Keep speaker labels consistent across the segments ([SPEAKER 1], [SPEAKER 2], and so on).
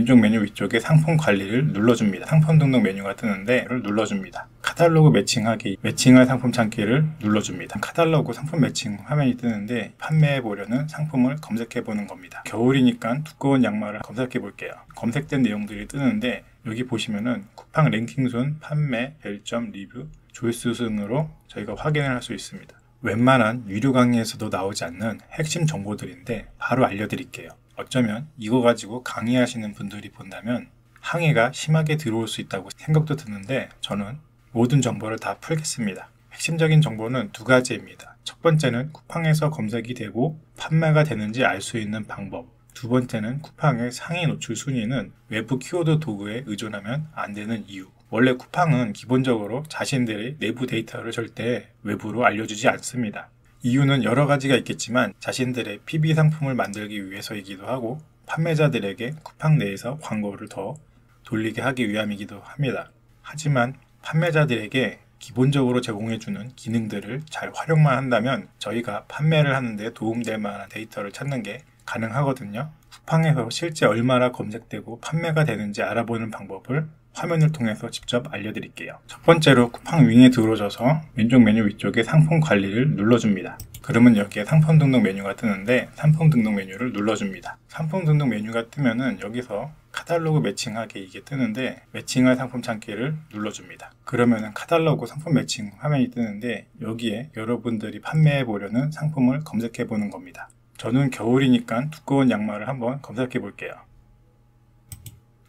[SPEAKER 1] 왼쪽 메뉴 위쪽에 상품 관리를 눌러줍니다. 상품 등록 메뉴가 뜨는데 이를 눌러줍니다. 카탈로그 매칭하기, 매칭할 상품 찾기를 눌러줍니다. 카탈로그 상품 매칭 화면이 뜨는데 판매해 보려는 상품을 검색해 보는 겁니다. 겨울이니까 두꺼운 양말을 검색해 볼게요. 검색된 내용들이 뜨는데 여기 보시면은 쿠팡 랭킹순, 판매, 별점, 리뷰, 조회수 순으로 저희가 확인을 할 수 있습니다. 웬만한 유료 강의에서도 나오지 않는 핵심 정보들인데 바로 알려드릴게요. 어쩌면 이거 가지고 강의하시는 분들이 본다면 항해가 심하게 들어올 수 있다고 생각도 드는데 저는 모든 정보를 다 풀겠습니다. 핵심적인 정보는 두 가지입니다. 첫 번째는 쿠팡에서 검색이 되고 판매가 되는지 알 수 있는 방법. 두 번째는 쿠팡의 상위 노출 순위는 외부 키워드 도구에 의존하면 안 되는 이유. 원래 쿠팡은 기본적으로 자신들의 내부 데이터를 절대 외부로 알려주지 않습니다. 이유는 여러 가지가 있겠지만 자신들의 PB 상품을 만들기 위해서이기도 하고 판매자들에게 쿠팡 내에서 광고를 더 돌리게 하기 위함이기도 합니다. 하지만 판매자들에게 기본적으로 제공해주는 기능들을 잘 활용만 한다면 저희가 판매를 하는데 도움될 만한 데이터를 찾는 게 가능하거든요. 쿠팡에서 실제 얼마나 검색되고 판매가 되는지 알아보는 방법을 화면을 통해서 직접 알려드릴게요. 첫 번째로 쿠팡 윙에 들어오셔서 왼쪽 메뉴 위쪽에 상품 관리를 눌러줍니다. 그러면 여기에 상품 등록 메뉴가 뜨는데 상품 등록 메뉴를 눌러줍니다. 상품 등록 메뉴가 뜨면은 여기서 카탈로그 매칭하기 이게 뜨는데 매칭할 상품 찾기를 눌러줍니다. 그러면은 카탈로그 상품 매칭 화면이 뜨는데 여기에 여러분들이 판매해 보려는 상품을 검색해 보는 겁니다. 저는 겨울이니까 두꺼운 양말을 한번 검색해 볼게요.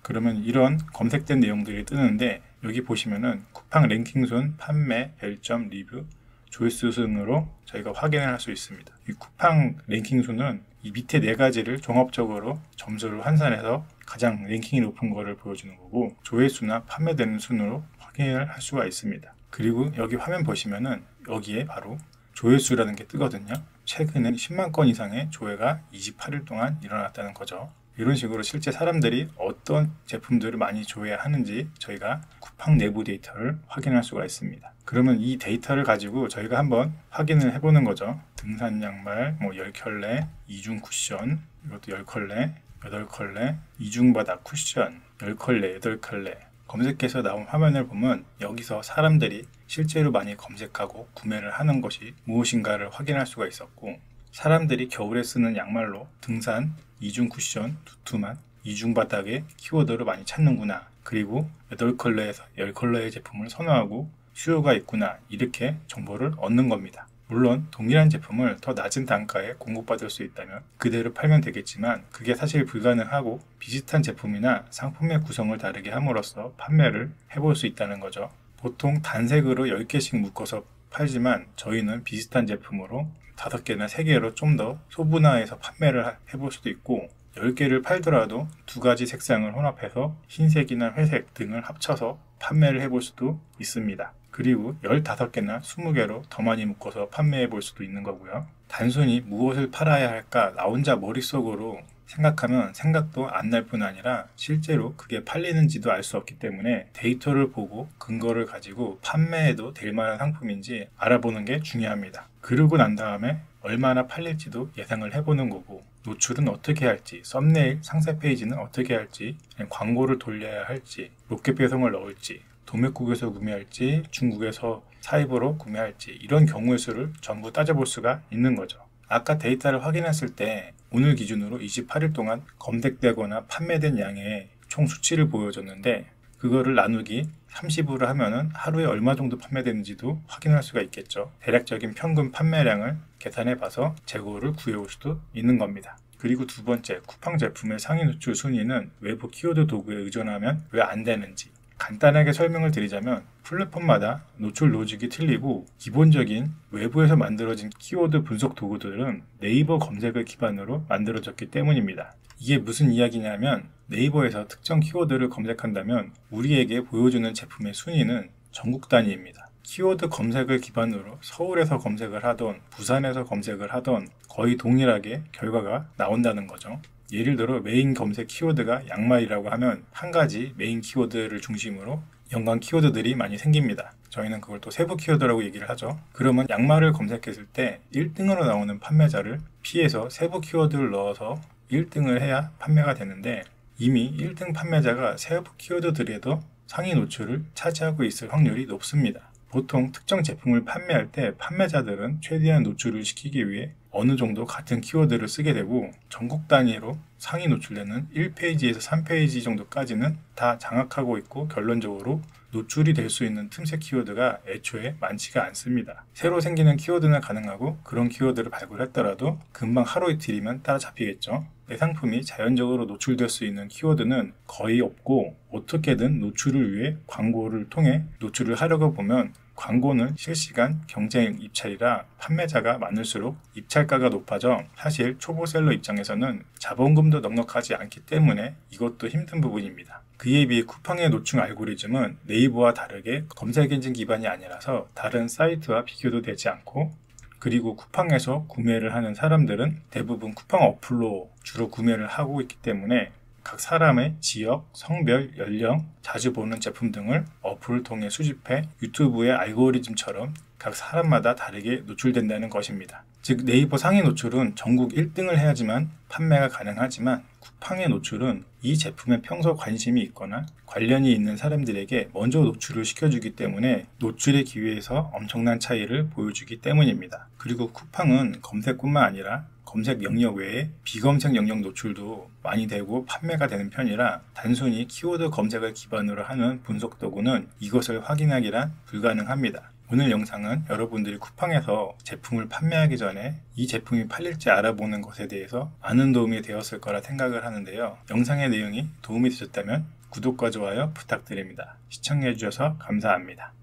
[SPEAKER 1] 그러면 이런 검색된 내용들이 뜨는데 여기 보시면은 쿠팡 랭킹순, 판매, 별점, 리뷰, 조회수 순으로 저희가 확인을 할 수 있습니다. 이 쿠팡 랭킹순은 이 밑에 네 가지를 종합적으로 점수를 환산해서 가장 랭킹이 높은 거를 보여주는 거고 조회수나 판매되는 순으로 확인을 할 수가 있습니다. 그리고 여기 화면 보시면은 여기에 바로 조회수라는 게 뜨거든요. 최근에 10만 건 이상의 조회가 28일 동안 일어났다는 거죠. 이런 식으로 실제 사람들이 어떤 제품들을 많이 조회하는지 저희가 쿠팡 내부 데이터를 확인할 수가 있습니다. 그러면 이 데이터를 가지고 저희가 한번 확인을 해보는 거죠. 등산 양말 10켤레, 이중 쿠션, 이것도 10켤레, 8켤레, 이중 바닥 쿠션, 10켤레, 8켤레 검색해서 나온 화면을 보면 여기서 사람들이 실제로 많이 검색하고 구매를 하는 것이 무엇인가를 확인할 수가 있었고 사람들이 겨울에 쓰는 양말로 등산, 이중 쿠션, 두툼한, 이중 바닥의 키워드를 많이 찾는구나. 그리고 8컬러에서 10컬러의 제품을 선호하고 수요가 있구나. 이렇게 정보를 얻는 겁니다. 물론 동일한 제품을 더 낮은 단가에 공급받을 수 있다면 그대로 팔면 되겠지만 그게 사실 불가능하고 비슷한 제품이나 상품의 구성을 다르게 함으로써 판매를 해볼 수 있다는 거죠. 보통 단색으로 10개씩 묶어서 팔지만 저희는 비슷한 제품으로 5개나 3개로 좀 더 소분화해서 판매를 해볼 수도 있고 10개를 팔더라도 2가지 색상을 혼합해서 흰색이나 회색 등을 합쳐서 판매를 해볼 수도 있습니다. 그리고 15개나 20개로 더 많이 묶어서 판매해 볼 수도 있는 거고요. 단순히 무엇을 팔아야 할까 나 혼자 머릿속으로 생각하면 생각도 안 날 뿐 아니라 실제로 그게 팔리는지도 알 수 없기 때문에 데이터를 보고 근거를 가지고 판매해도 될 만한 상품인지 알아보는 게 중요합니다. 그러고 난 다음에 얼마나 팔릴지도 예상을 해보는 거고 노출은 어떻게 할지, 썸네일, 상세 페이지는 어떻게 할지, 광고를 돌려야 할지, 로켓 배송을 넣을지, 도매국에서 구매할지, 중국에서 사입으로 구매할지 이런 경우의 수를 전부 따져볼 수가 있는 거죠. 아까 데이터를 확인했을 때 오늘 기준으로 28일 동안 검색되거나 판매된 양의 총 수치를 보여줬는데 그거를 나누기 30으로 하면은 하루에 얼마 정도 판매되는지도 확인할 수가 있겠죠. 대략적인 평균 판매량을 계산해 봐서 재고를 구해올 수도 있는 겁니다. 그리고 두 번째, 쿠팡 제품의 상위 노출 순위는 외부 키워드 도구에 의존하면 왜 안 되는지 간단하게 설명을 드리자면 플랫폼마다 노출 로직이 틀리고 기본적인 외부에서 만들어진 키워드 분석 도구들은 네이버 검색을 기반으로 만들어졌기 때문입니다. 이게 무슨 이야기냐면 네이버에서 특정 키워드를 검색한다면 우리에게 보여주는 제품의 순위는 전국 단위입니다. 키워드 검색을 기반으로 서울에서 검색을 하던 부산에서 검색을 하던 거의 동일하게 결과가 나온다는 거죠. 예를 들어 메인 검색 키워드가 양말이라고 하면 한 가지 메인 키워드를 중심으로 연관 키워드들이 많이 생깁니다. 저희는 그걸 또 세부 키워드라고 얘기를 하죠. 그러면 양말을 검색했을 때 1등으로 나오는 판매자를 피해서 세부 키워드를 넣어서 1등을 해야 판매가 되는데 이미 1등 판매자가 세부 키워드들에도 상위 노출을 차지하고 있을 확률이 높습니다. 보통 특정 제품을 판매할 때 판매자들은 최대한 노출을 시키기 위해 어느 정도 같은 키워드를 쓰게 되고 전국 단위로 상위 노출되는 1페이지에서 3페이지 정도까지는 다 장악하고 있고 결론적으로 노출이 될 수 있는 틈새 키워드가 애초에 많지가 않습니다. 새로 생기는 키워드는 가능하고 그런 키워드를 발굴했더라도 금방 하루 이틀이면 따라잡히겠죠. 내 상품이 자연적으로 노출될 수 있는 키워드는 거의 없고 어떻게든 노출을 위해 광고를 통해 노출을 하려고 보면 광고는 실시간 경쟁 입찰이라 판매자가 많을수록 입찰가가 높아져 사실 초보셀러 입장에서는 자본금도 넉넉하지 않기 때문에 이것도 힘든 부분입니다. 그에 비해 쿠팡의 노출 알고리즘은 네이버와 다르게 검색 엔진 기반이 아니라서 다른 사이트와 비교도 되지 않고 그리고 쿠팡에서 구매를 하는 사람들은 대부분 쿠팡 어플로 주로 구매를 하고 있기 때문에 각 사람의 지역, 성별, 연령, 자주 보는 제품 등을 어플을 통해 수집해 유튜브의 알고리즘처럼 각 사람마다 다르게 노출된다는 것입니다. 즉 네이버 상위 노출은 전국 1등을 해야지만 판매가 가능하지만 쿠팡의 노출은 이 제품에 평소 관심이 있거나 관련이 있는 사람들에게 먼저 노출을 시켜주기 때문에 노출의 기회에서 엄청난 차이를 보여주기 때문입니다. 그리고 쿠팡은 검색뿐만 아니라 검색 영역 외에 비검색 영역 노출도 많이 되고 판매가 되는 편이라 단순히 키워드 검색을 기반으로 하는 분석 도구는 이것을 확인하기란 불가능합니다. 오늘 영상은 여러분들이 쿠팡에서 제품을 판매하기 전에 이 제품이 팔릴지 알아보는 것에 대해서 많은 도움이 되었을 거라 생각을 하는데요. 영상의 내용이 도움이 되셨다면 구독과 좋아요 부탁드립니다. 시청해주셔서 감사합니다.